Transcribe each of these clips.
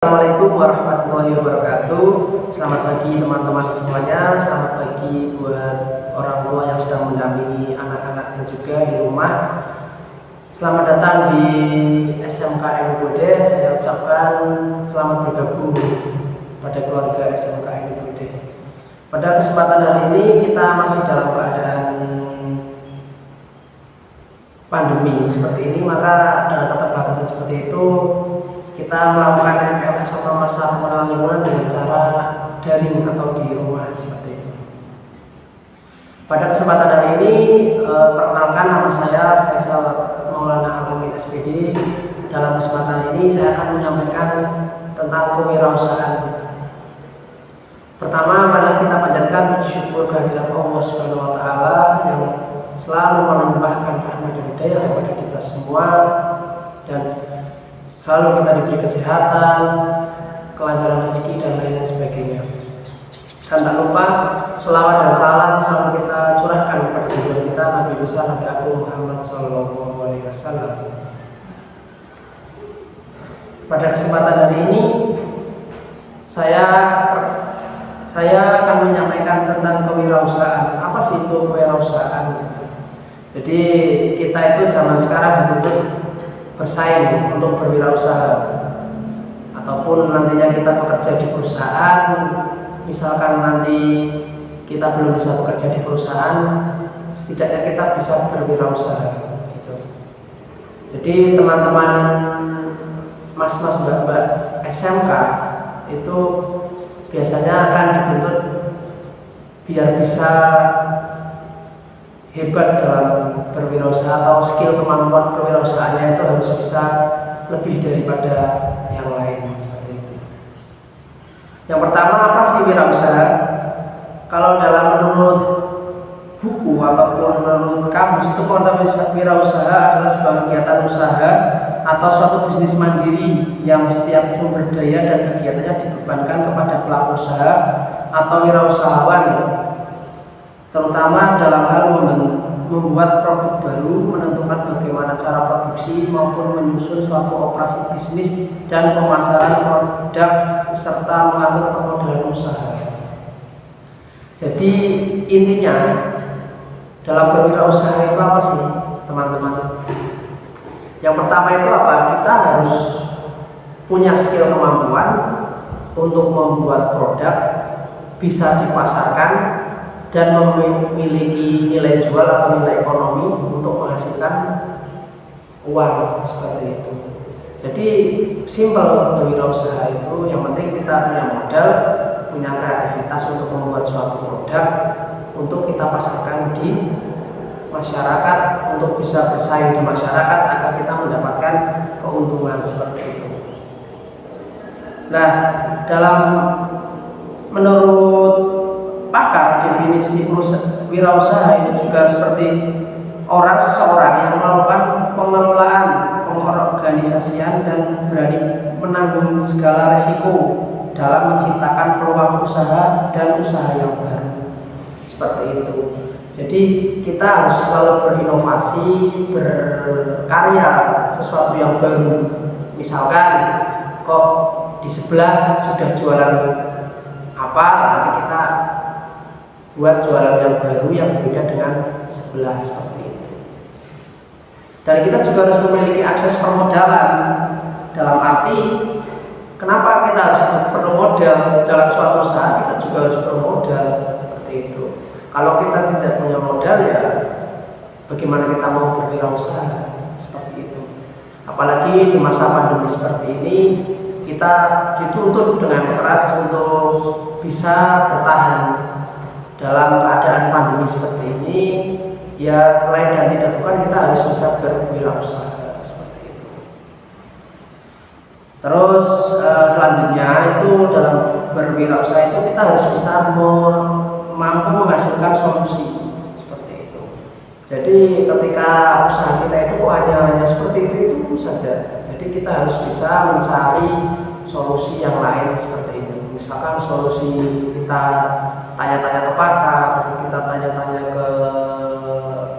Assalamualaikum warahmatullahi wabarakatuh. Selamat pagi teman-teman semuanya. Selamat pagi buat orang tua yang sedang mendampingi anak-anaknya juga di rumah. Selamat datang di SMK Eni Bode. Saya ucapkan selamat bergabung pada keluarga SMK Eni Bode. Pada kesempatan hari ini kita masih dalam keadaan pandemi seperti ini, maka dengan keterbatasan seperti itu kita melakukan MPLS atau masa pengenalan lingkungan dengan cara daring atau di rumah seperti itu. Pada kesempatan hari ini, perkenalkan nama saya Faisal Maulana Alamin SPD. Dalam kesempatan ini saya akan menyampaikan tentang kewirausahaan. Pertama, mari kita panjatkan puji syukur kehadirat Allah Subhanahu wa taala yang selalu melimpahkan rahmat dan hidayah kepada kita semua, dan selalu kita diberi kesehatan, kelancaran rezeki dan lain sebagainya. Dan tak lupa sholawat dan salam selalu kita curahkan kepada junjungan kita Nabi besar Nabi Agung Muhammad SAW. Pada kesempatan hari ini saya akan menyampaikan tentang kewirausahaan. Apa sih itu kewirausahaan? Jadi kita itu zaman sekarang dituntut bersaing untuk berwirausaha, ataupun nantinya kita bekerja di perusahaan. Misalkan nanti kita belum bisa bekerja di perusahaan, setidaknya kita bisa berwirausaha gitu. Jadi teman-teman mas-mas mbak-mbak SMK itu biasanya akan dituntut biar bisa hebat dalam berwirausaha, atau skill kemampuan kewirausahaannya itu harus bisa lebih daripada yang lain seperti itu. Yang pertama, apa sih wirausaha? Kalau menurut buku ataupun menurut kamus itu wirausaha adalah sebuah kegiatan usaha atau suatu bisnis mandiri yang setiap sumber daya dan kegiatannya dibebankan kepada pelaku usaha atau wirausahawan, terutama dalam hal membuat produk baru, menentukan bagaimana cara produksi maupun menyusun suatu operasi bisnis dan pemasaran produk serta mengatur permodalan usaha. Jadi intinya dalam berwirausaha itu apa sih teman-teman? Yang pertama itu apa? Kita harus punya skill kemampuan untuk membuat produk bisa dipasarkan dan memiliki nilai jual atau nilai ekonomi untuk menghasilkan uang seperti itu. Jadi simpel berwirausaha itu, yang penting kita punya modal, punya kreativitas untuk membuat suatu produk untuk kita pasarkan di masyarakat, untuk bisa bersaing di masyarakat agar kita mendapatkan keuntungan seperti itu. Nah, menurut pakar, definisi wirausaha itu juga seperti seseorang yang melakukan pengelolaan, pengorganisasian dan berani menanggung segala risiko dalam menciptakan peluang usaha dan usaha yang baru seperti itu. Jadi kita harus selalu berinovasi, berkarya sesuatu yang baru. Misalkan kok di sebelah sudah jualan apa, nanti kita buat jualan yang baru yang berbeda dengan sebelah seperti itu. Dan kita juga harus memiliki akses permodalan, dalam arti kenapa kita harus perlu modal dalam suatu usaha, kita juga harus perlu modal seperti itu. Kalau kita tidak punya modal, ya bagaimana kita mau berwirausaha seperti itu. Apalagi di masa pandemi seperti ini, kita dituntut dengan keras untuk bisa bertahan dalam keadaan pandemi seperti ini. Ya, lain dan tidak bukan, kita harus bisa berwirausaha seperti itu. Terus selanjutnya itu dalam berwirausaha itu kita harus bisa mampu menghasilkan solusi seperti itu. Jadi ketika usaha kita itu hanya seperti itu saja. Jadi kita harus bisa mencari solusi yang lain seperti itu. Misalkan solusi kita tanya-tanya ke pakar, kita tanya-tanya ke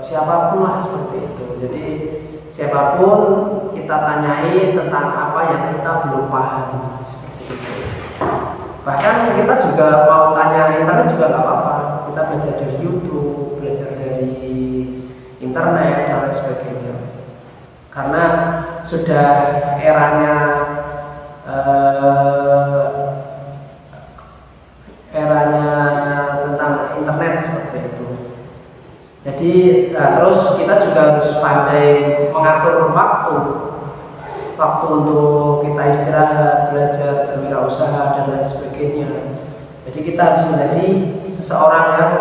siapapun lah seperti itu. Jadi siapapun kita tanyai tentang apa yang kita belum paham seperti Bahkan kita juga mau tanya internet juga nggak apa-apa. Kita belajar dari YouTube, belajar dari internet dan lain sebagainya. Karena sudah eranya tentang internet seperti itu. Jadi terus kita juga harus pandai mengatur waktu untuk kita istirahat, belajar, berwirausaha dan lain sebagainya. Jadi kita harus menjadi seseorang yang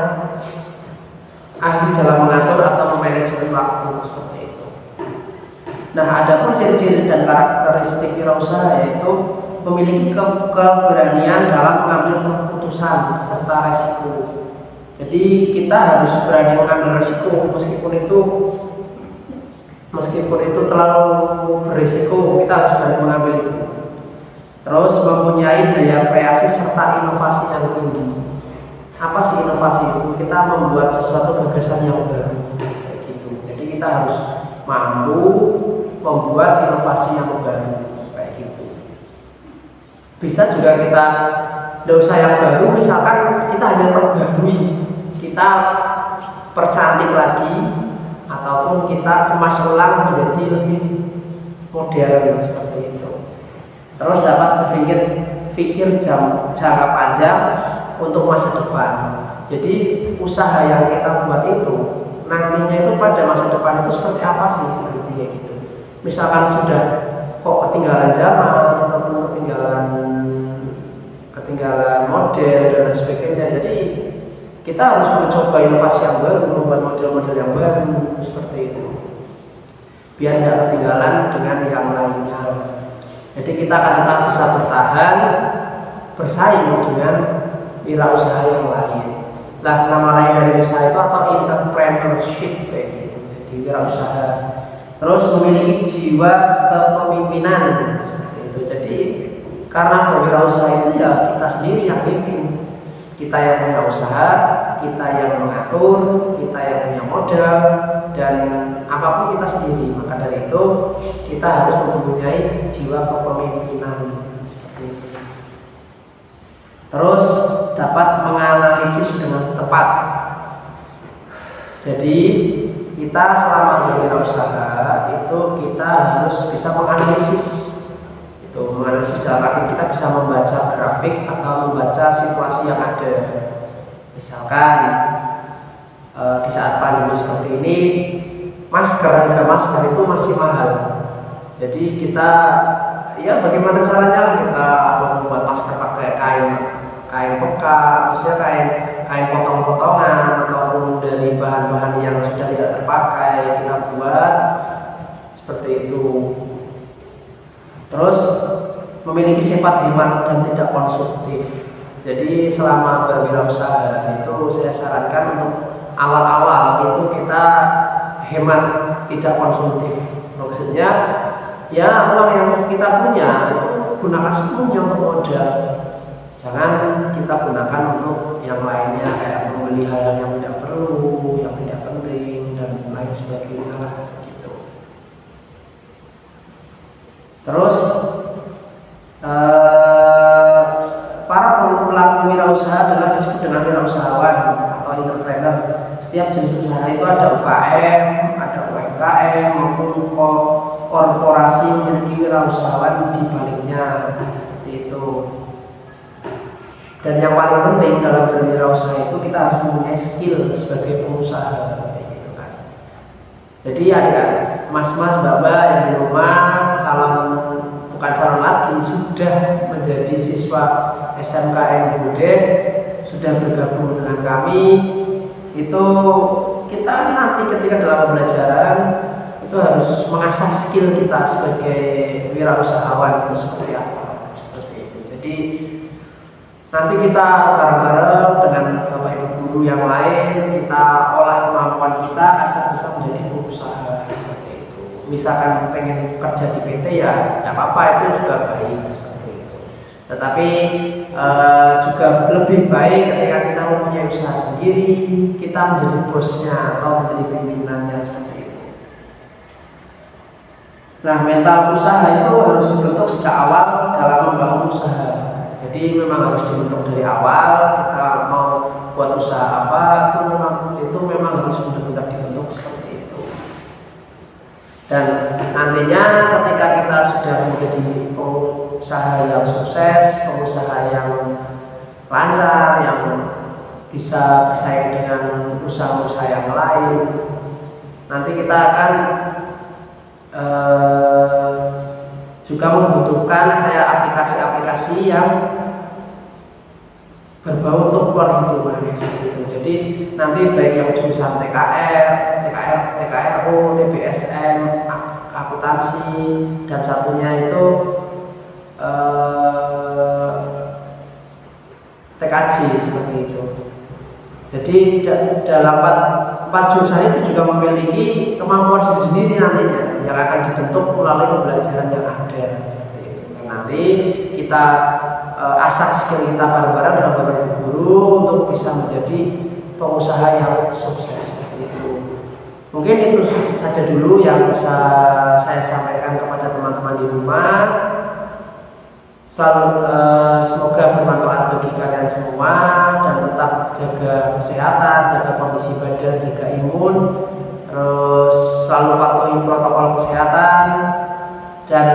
ahli dalam mengatur atau memanajemen waktu seperti itu. Nah, ada pun ciri-ciri dan karakteristik wirausaha yaitu memiliki keberanian dalam mengambil keputusan serta resiko. Jadi kita harus berani mengambil resiko meskipun itu terlalu berisiko, kita harus berani mengambil itu. Terus mempunyai daya kreasi serta inovasi yang tinggi. Apa sih inovasi itu? Kita membuat sesuatu gagasan yang baru kayak gitu. Jadi kita harus mampu membuat inovasi yang baru kayak gitu. Bisa juga kita tidak usah yang baru, misalkan kita hanya perbarui, kita percantik lagi ataupun kita kemas ulang menjadi lebih modern seperti itu. Terus dapat berpikir jangka panjang untuk masa depan. Jadi usaha yang kita buat itu nantinya itu pada masa depan itu seperti apa sih nantinya gitu. Misalkan sudah kok ketinggalan zaman ataupun ketinggalan model dan sebagainya. Jadi kita harus mencoba inovasi yang baru, membuat model-model yang baru seperti itu. Biar tidak ketinggalan dengan yang lainnya. Jadi kita akan tetap bisa bertahan bersaing dengan wirausaha yang lain. Nah, nama lain dari usaha itu atau entrepreneurship kayak gitu. Jadi wirausaha. Terus memiliki jiwa kepemimpinan seperti itu. Jadi karena berwirausaha itu ya kita sendiri yang pimpin. Kita yang punya usaha, kita yang mengatur, kita yang punya modal, dan apapun kita sendiri. Maka dari itu kita harus mempunyai jiwa kepemimpinan seperti itu. Terus dapat menganalisis dengan tepat. Jadi kita selama berwirausaha itu kita harus bisa menganalisis. Itu menganalisis dalam arti kita bisa membaca grafik atau membaca situasi yang ada. Misalkan di saat pandemi seperti ini, harga masker itu masih mahal. Jadi kita ya bagaimana caranya kita membuat masker pakai kain bekas, maksudnya kain potong-potongan ataupun dari bahan-bahan yang sudah tidak terpakai kita buat seperti itu. Terus memiliki sifat hemat dan tidak konsumtif. Jadi selama berwirausaha itu saya sarankan untuk awal-awal itu kita hemat, tidak konsumtif. Maksudnya ya uang yang kita punya itu gunakan sepenuhnya untuk modal. Jangan kita gunakan untuk yang lainnya kayak membeli hal yang tidak perlu, yang tidak penting dan lain sebagainya gitu. Terus para pelaku wirausaha adalah disebut dengan wirausahawan atau entrepreneur. Setiap jenis usaha itu ada UKM, ada UMKM maupun korporasi memiliki wirausahawan di baliknya seperti itu. Dan yang paling penting dalam berwirausaha itu kita harus mempunyai skill sebagai pengusaha gitu kan. Jadi ada mas-mas, mbak-mbak yang di rumah bukan calon lagi, sudah menjadi siswa SMKN Bude, sudah bergabung dengan kami. Itu kita nanti ketika dalam pembelajaran itu harus mengasah skill kita sebagai wirausahawan itu seperti apa, seperti itu. Jadi nanti kita bareng-bareng dengan bapak ibu guru yang lain, kita olah kemampuan kita agar bisa menjadi pengusaha seperti itu. Misalkan pengen kerja di PT ya tidak apa-apa, itu juga baik seperti itu. Tetapi juga lebih baik ketika kita mempunyai usaha sendiri, kita menjadi bosnya atau menjadi pimpinannya seperti itu. Nah, mental usaha itu harus dibentuk sejak awal dalam membangun usaha. Jadi memang harus dibentuk dari awal. Kita mau buat usaha apa itu memang harus benar-benar dibentuk seperti itu. Dan nantinya ketika kita sudah menjadi pengusaha yang sukses, pengusaha yang lancar, yang bisa bersaing dengan usaha-usaha yang lain, nanti kita akan juga membutuhkan kayak aplikasi-aplikasi yang berbau untuk perhitungan seperti itu. Jadi nanti baik yang jurusan TKRO, TBSM, akuntansi, dan satunya itu TKJ seperti itu. Jadi dalam empat jurusan itu juga memiliki kemampuan sendiri nantinya yang akan dibentuk melalui pembelajaran yang ada seperti itu. Dan nanti kita asah skill kita bareng-bareng dengan Bapak Guru untuk bisa menjadi pengusaha yang sukses seperti itu. Mungkin itu saja dulu yang bisa saya sampaikan kepada teman-teman di rumah. Semoga bermanfaat bagi kalian semua dan tetap jaga kesehatan, jaga kondisi badan, jaga imun, terus selalu patuhi protokol kesehatan, dan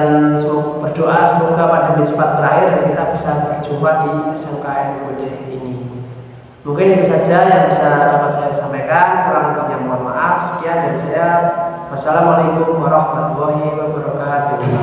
berdoa semoga pandemi cepat berakhir dan kita bisa berjumpa di SMKN UUD ini. Mungkin itu saja yang bisa dapat saya sampaikan, kurang lebihnya mohon maaf. Sekian dari saya. Wassalamualaikum warahmatullahi wabarakatuh.